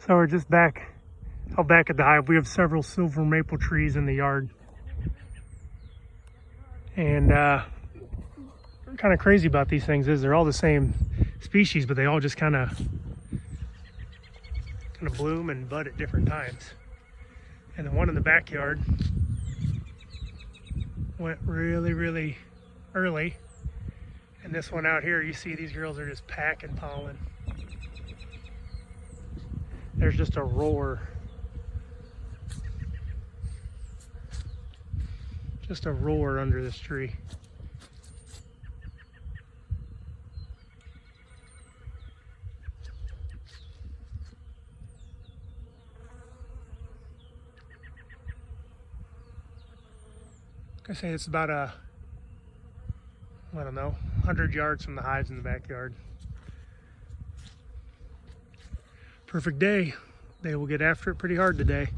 So we're just back, out back at the hive. We have several silver maple trees in the yard. And kind of crazy about these things is they're all the same species, but they all just kind of bloom and bud at different times. And the one in the backyard went really, really early. And this one out here, you see these girls are just packing pollen. There's just a roar. Just a roar under this tree. I say it's about I don't know, 100 yards from the hives in the backyard. Perfect day. They will get after it pretty hard today.